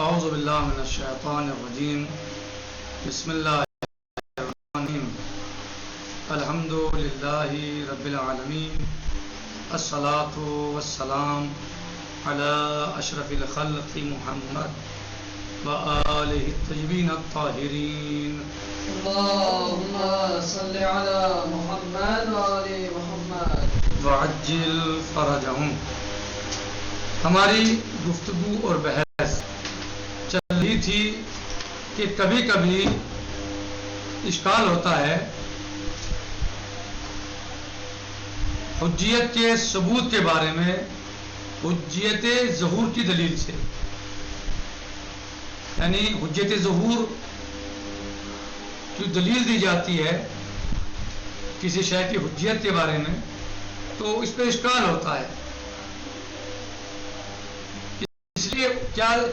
اعوذ باللہ من الشیطان الرجیم بسم اللہ الرحمن الرحیم الحمد للہ رب العالمین الصلاۃ والسلام علی اشرف الخلق محمد وآلہ الطیبین الطاہرین اللہم صل علی محمد وآل محمد وعجل فرجہم. ہماری گفتگو اور بحث چل رہی تھی کہ کبھی کبھی اشکال ہوتا ہے حجیت کے ثبوت کے بارے میں حجیت ظہور کی دلیل سے. یعنی حجیت ظہور کی دلیل دی جاتی ہے کسی شے کی حجیت کے بارے میں تو اس پہ اشکال ہوتا ہے.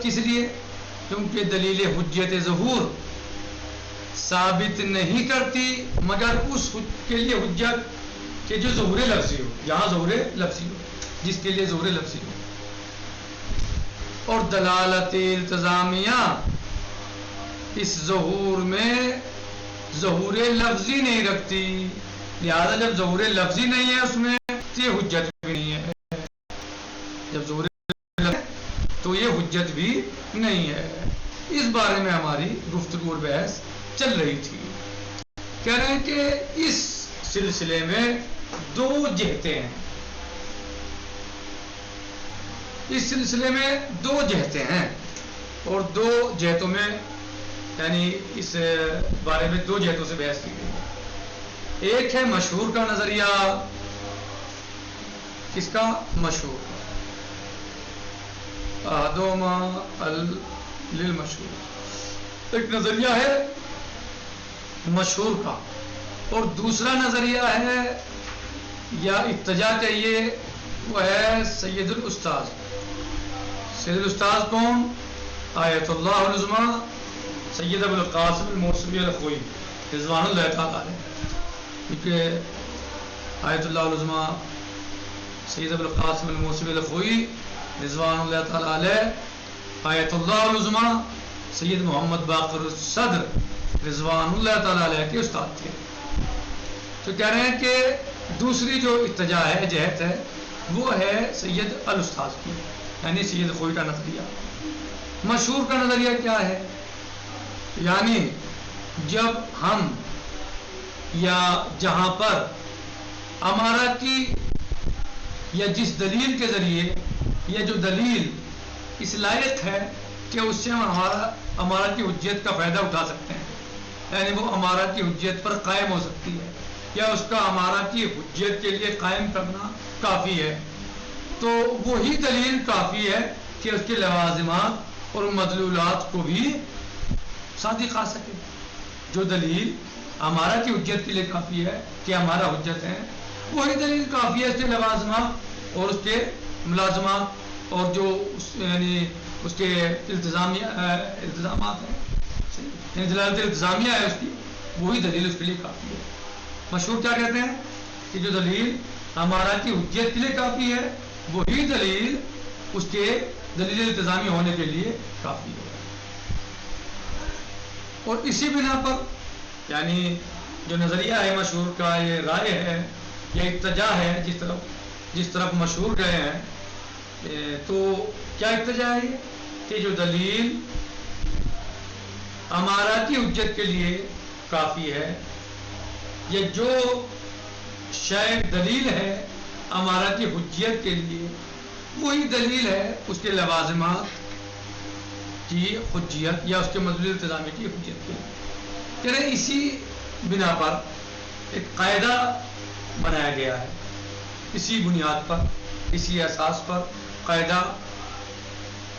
کس لیے کیونکہ دلیل حجیت ظہور ثابت نہیں کرتی مگر اس کے لیے حجت کہ جو ظہور لفظی ہو، یہاں ظہور لفظی ہو، جس کے لیے ظہور لفظی ہو. اور دلالت التزامیہ اس ظہور میں ظہور لفظی نہیں رکھتی، لہذا جب ظہور لفظی نہیں ہے اس میں یہ حجت بھی نہیں ہے. جب ظہور تو یہ حجت بھی نہیں ہے. اس بارے میں ہماری گفتگو اور بحث چل رہی تھی. کہہ رہے ہیں کہ اس سلسلے میں دو جہتیں ہیں. اس سلسلے میں دو جہتیں ہیں اور دو جہتوں میں یعنی اس بارے میں دو جہتوں سے بحث کی گئی ہے. ایک ہے مشہور کا نظریہ. کس کا؟ مشہور. احدہما للمشہور. ایک نظریہ ہے مشہور کا اور دوسرا نظریہ ہے یا اتجاہ کہیے وہ ہے سید الاستاذ. سید الاستاذ کون؟ آیت اللہ العظمیٰ سید ابو القاسم الموصلی الخوئی رضوان اللہ تعالیٰ علیہ. کیونکہ آیت اللہ العظمیٰ سید ابو القاسم الموصلی الخوئی رضوان اللہ تعالیٰ علیہ آیت اللہ العظمیٰ سید محمد باقر الصدر رضوان اللہ تعالیٰ علیہ کے استاد تھے. تو کہہ رہے ہیں کہ دوسری جو اتجاہ ہے، جہت ہے، وہ ہے سید الاستاذ کی، یعنی سید خوئی کا نظریہ. مشہور کا نظریہ کیا ہے؟ یعنی جب ہم یا جہاں پر امارہ کی یا جس دلیل کے ذریعے یہ جو دلیل اس لائق ہے کہ اس سے ہم امارہ کی حجیت کا فائدہ اٹھا سکتے ہیں، یعنی وہ امارہ کی حجیت پر قائم ہو سکتی ہے یا اس کا امارہ کی حجیت کے لیے قائم کرنا کافی ہے، تو وہی دلیل کافی ہے کہ اس کے لوازمات اور مدلولات کو بھی صادق آ سکے. جو دلیل امارہ کی حجیت کے لیے کافی ہے کہ ہمارا حجت ہے، وہی دلیل کافی ہے اس کے لوازمات اور اس کے ملازمات اور جو یعنی اس کے التزامات ہیں، یعنی دلالت التزامیہ ہے اس کی، وہی دلیل اس کے لیے کافی ہے. مشہور کیا کہتے ہیں کہ جو دلیل ہمارا کی حجیت کے لیے کافی ہے وہی دلیل اس کے دلیل التزامی ہونے کے لیے کافی ہے. اور اسی بنا پر یعنی جو نظریہ ہے مشہور کا، یہ رائے ہے یا اتجاہ ہے جس طرف مشہور گئے ہیں، تو کیا اتجاہ ہے کہ جو دلیل امارہ کی حجت کے لیے کافی ہے یا جو شے دلیل ہے امارہ کی حجیت کے لیے وہی دلیل ہے اس کے لوازمات کی حجیت یا اس کے مدلول التزامی کی حجیت کے لیے. یعنی اسی بنا پر ایک قاعدہ بنایا گیا ہے، اسی بنیاد پر، اسی اساس پر قاعدہ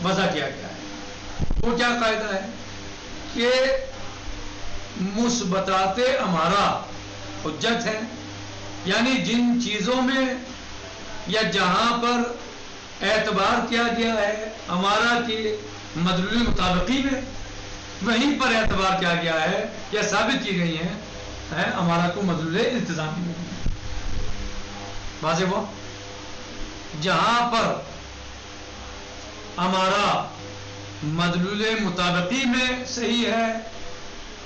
وضع کیا گیا ہے. وہ کیا قاعدہ ہے کہ مثبتات امارہ حجت ہیں، یعنی جن چیزوں میں یا جہاں پر اعتبار کیا گیا ہے امارہ کی مدلول مطابقی میں، وہیں پر اعتبار کیا گیا ہے یا ثابت کی گئی ہیں امارہ کو مدلول التزامی میں. واضح ہوا؟ جہاں پر امارہ مدلول مطابقی میں صحیح ہے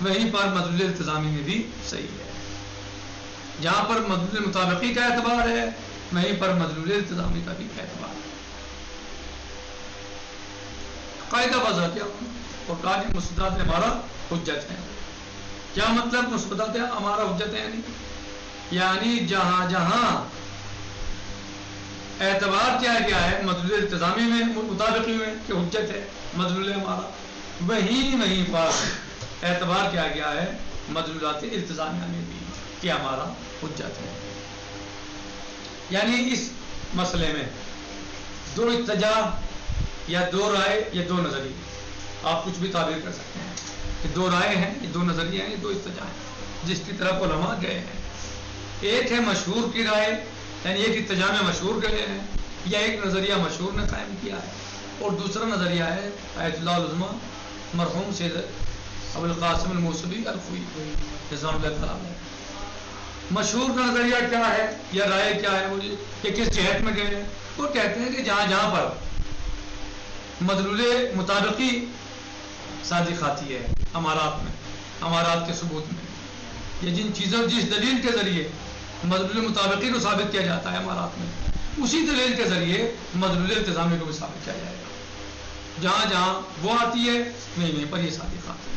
وہیں پر مدلول التزامی میں بھی صحیح ہے. جہاں پر مدلول مطابقی کا اعتبار ہے وہیں پر مدلول التزامی کا بھی اعتبار ہے. قاعدہ وضع کیا اور کہا کہ مثبتات ہمارا حجت ہے. کیا مطلب مثبتات ہمارا حجت ہے؟ یعنی جہاں جہاں اعتبار کیا گیا ہے مدلول التزامی میں مطابقی میں کہ حجت ہے مدلول ہمارا، وہیں پر اعتبار کیا گیا ہے مدلولات التزامیہ میں بھی کہ ہمارا حجت ہے. یعنی اس مسئلے میں دو اتجاہ یا دو رائے یا دو نظریے، آپ کچھ بھی تعبیر کر سکتے ہیں کہ دو رائے ہیں، یہ دو نظریے ہیں، یہ دو اتجاہ ہیں جس کی طرف علماء گئے ہیں. ایک ہے مشہور کی رائے، یعنی ایک اتجاہ میں مشہور گئے ہیں یا ایک نظریہ مشہور نے قائم کیا ہے، اور دوسرا نظریہ ہے آیت اللہ العظمیٰ مرحوم سید ابو القاسم الموصلی الخوئی رضوان اللہ تعالیٰ علیہ. مشہور کا نظریہ کیا ہے یا رائے کیا ہے وہ کہ کس جہت میں گئے ہیں؟ وہ کہتے ہیں کہ جہاں جہاں پر مدلول مطابقی صادق آتی ہے امارات میں، امارات کے ثبوت میں، یا جن چیزوں جس دلیل کے ذریعے مدلول مطابقی کو ثابت کیا جاتا ہے امارات میں، اسی دلیل کے ذریعے مدلول التزامی کو بھی ثابت کیا جائے گا. جہاں جہاں وہ آتی ہے وہیں پر یہ صادق آتی ہے.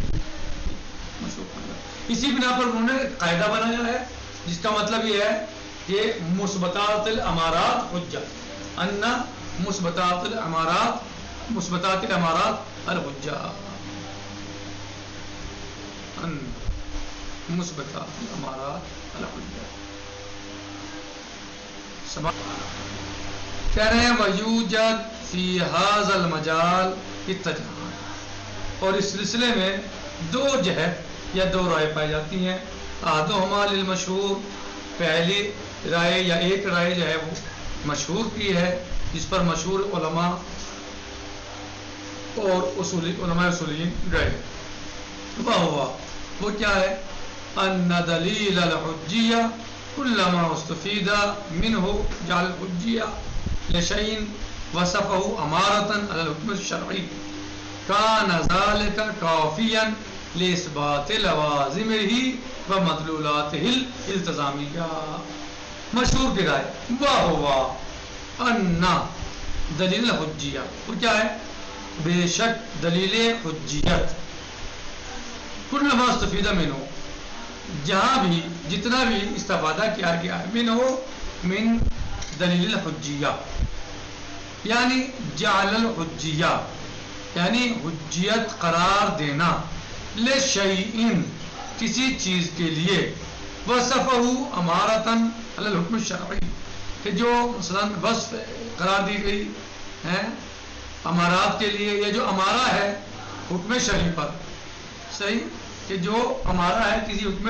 اسی بنا پر انہوں نے قاعدہ بنایا ہے جس کا مطلب یہ ہے کہ مثبتات الامارات حجت، ان مثبتات الامارات الحجہ، ان مثبتات الامارات الحجہ. کہہ رہے ہیں وَيُوجَدْ فِي هَذَا الْمَجَالِ اتجاہان، اور اس سلسلے میں دو جہت یا دو رائے پائی جاتی ہیں. احدہما للمشہور، پہلی رائے یا ایک رائے جو ہے وہ مشہور کی ہے جس پر مشہور علماء اور علماء اصولین گئے. وہ کیا ہے؟ ان دلیل الحجیہ کلما استفید منہ جعل الحجیہ لشیء وصفہ امارۃ علی الحکم الشرعی کان ذلک کافیا لاثبات لوازمہ ومدلولاتہ الالتزامیہ. مشہور کی رائے وہو ان دلیل الحجیہ، وہ کیا ہے؟ بے شک دلیل حجیت کلما استفید منہ، جہاں بھی جتنا بھی استفادہ کیا گیا ہے منہ من دلیل الحجیہ، یعنی جعل الحجیہ یعنی حجیت قرار دینا، لشیء کسی چیز کے لیے، وصفہ امارۃ علی الحکم الشرعی کہ جو مثلا وصف قرار دی گئی ہے امارات کے لیے، یہ جو امارہ ہے حکم شرعی پر، صحیح، کہ جو امارہ ہے کسی حکم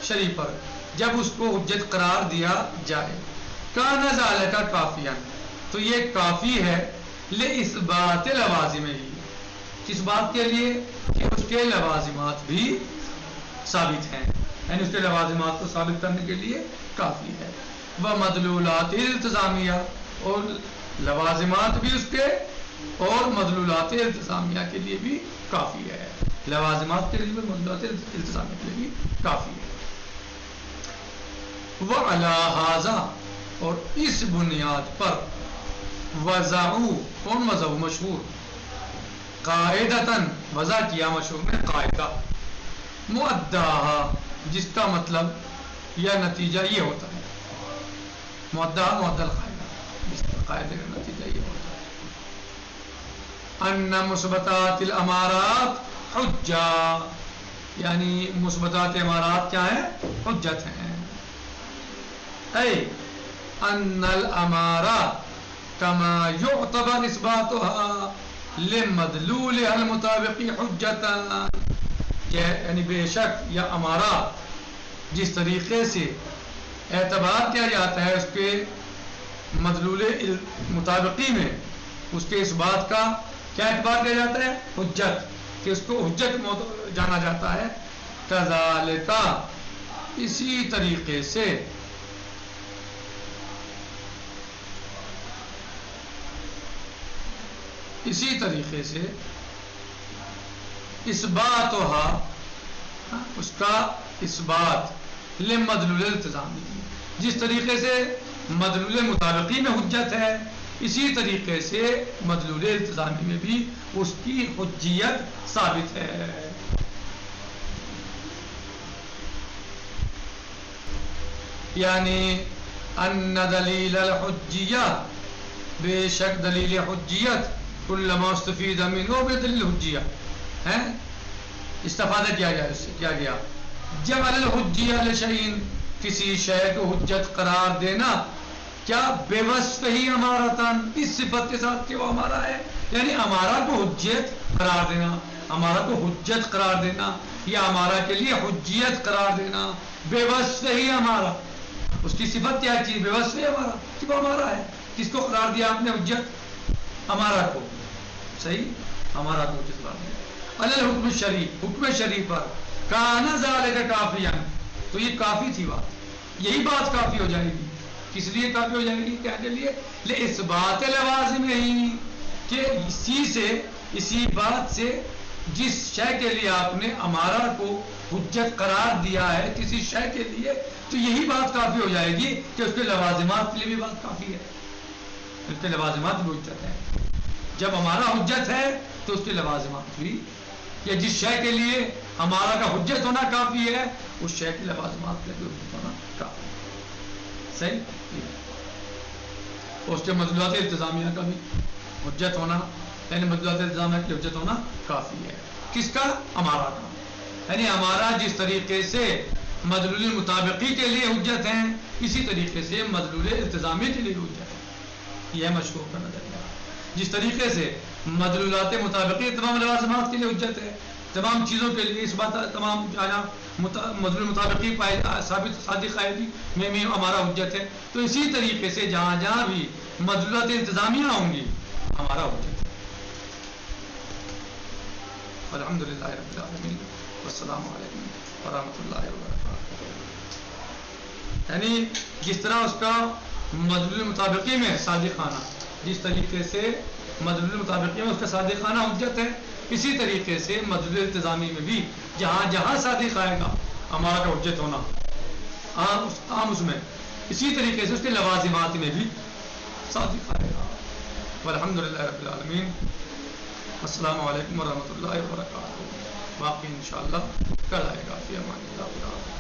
شرعی پر جب اس کو حجت قرار دیا جائے، کان ذالک کافیا، تو یہ کافی ہے لاثبات لوازمہ، کس بات کے لیے؟ کہ اس کے لوازمات بھی ثابت ہیں، یعنی اس کے لوازمات کو ثابت کرنے کے لیے کافی ہے. ومدلولات الالتزامیہ، اور لوازمات بھی اس کے اور مدلولات التزامیہ کے لیے بھی کافی ہے، لوازمات کے لیے بھی مدلولات التزامیہ کے لیے بھی کافی ہے. وعلی ھذا، اور اس بنیاد پر وضعوا، کون وضع؟ مشہور، قاعدتاً وضع کیا مشہور نے قاعدہ، مؤداھا، جس کا مطلب یا نتیجہ یہ ہوتا ہے، مؤداھا مؤدل قاعدہ، جس کا قاعدے کا نتیجہ یہ ہوتا ہے ان مثبتات الامارات حجہ، یعنی مثبتات امارات کیا ہیں؟ حجت ہیں. اے ان الامارات کما یعتبر اثباتها لمدلولها المطابق حجتا، یعنی بے شک یا امارات جس طریقے سے اعتبار کیا جاتا ہے اس کے مدلول مطابقی میں، اس کے اس بات کا کیا اعتبار کیا جاتا ہے؟ حجت، کہ اس کو حجت جانا جاتا ہے. کذالک، اسی طریقے سے اثباتها اس کا اثبات لمدلول التزامی، جس طریقے سے مدلول مطابقی میں حجت ہے اسی طریقے سے مدلول التزامی میں بھی اس کی حجیت ثابت ہے. یعنی ان دلیل الحجیہ، بے شک دلیل حجیت کلما استفید منه بدلیل حجیہ ہے، استفادہ کیا گیا، اس سے کیا گیا، جعل الحجیہ لشیء، کسی شے کو حجت قرار دینا، کیا بے وصف ہی امارتن، اس صفت کے ساتھ کہ وہ ہمارا ہے، یعنی ہمارا کو حجت قرار دینا، ہمارا کو حجت قرار دینا یا ہمارا کے لیے حجیت قرار دینا، بے وصف ہی ہمارا، اس کی صفت کیا چیز، بے وصف ہی ہمارا، کہ وہ ہمارا ہے. کس کو قرار دیا آپ نے حجت؟ ہمارا کو، صحیح، ہمارا کو حجت قرار دیا. الحکم الشریف، حکم شریف پر کان ذالک کافیا، تو یہ کافی تھی بات، یہی بات کافی ہو جائے گی. کس لیے کافی ہو جائے گی؟ کیا کے لیے؟ لِإِثْبَاتِ لَوَازِمِهِ، کہ اسی بات سے جس شے کے لیے آپ نے امارہ کو حجت قرار دیا ہے کسی شے کے لیے، تو یہی بات کافی ہو جائے گی کہ اس کے لوازمات کے لیے بھی بات کافی ہے، اس کے لوازمات بھی حجت ہے. جب ہمارا حجت ہے تو اس کے لوازمات بھی، یا جس شے کے لیے ہمارا کا حجت ہونا کافی ہے اس شے کے لوازمات کے لیے حجت ہونا کافی ہے. صحیح. اس کے مدلولات التزامیہ کا بھی حجت ہونا، یعنی مدلولات التزامیہ کی حجت ہونا کافی ہے. کس کا؟ ہمارا کا. یعنی ہمارا جس طریقے سے مدلول مطابقی کے لیے حجت ہیں اسی طریقے سے مدلول التزامی کے لیے حجت ہے. یہ مشہور کا نظریہ. جس طریقے سے مدلولات مطابقی تمام لوازمات کے لیے حجت ہے، تمام چیزوں کے لیے اس بات، تمام جہاں مدلول مطابقی ثابت صادق قائدی میں بھی ہمارا حجت ہے، تو اسی طریقے سے جہاں جہاں بھی مدلولات انتظامیہ ہوں گی ہمارا حجت ہے. الحمدللہ رب العالمین والسلام علیکم ورحمۃ اللہ وبرکاتہ. یعنی جس طرح اس کا مدلول مطابقی میں صادقانہ، جس طریقے سے مدلول مطابقی میں اس کا صادقانہ حجت ہے، اسی طریقے سے مدلول التزامی میں بھی جہاں جہاں صادق آئے گا ہمارا کا حجت ہونا عام اس میں، اسی طریقے سے اس کے لوازمات میں بھی صادق آئے گا. والحمدللہ رب العالمین. السلام علیکم ورحمۃ اللہ وبرکاتہ. باقی انشاءاللہ کل آئے گا. فی امان اللہ.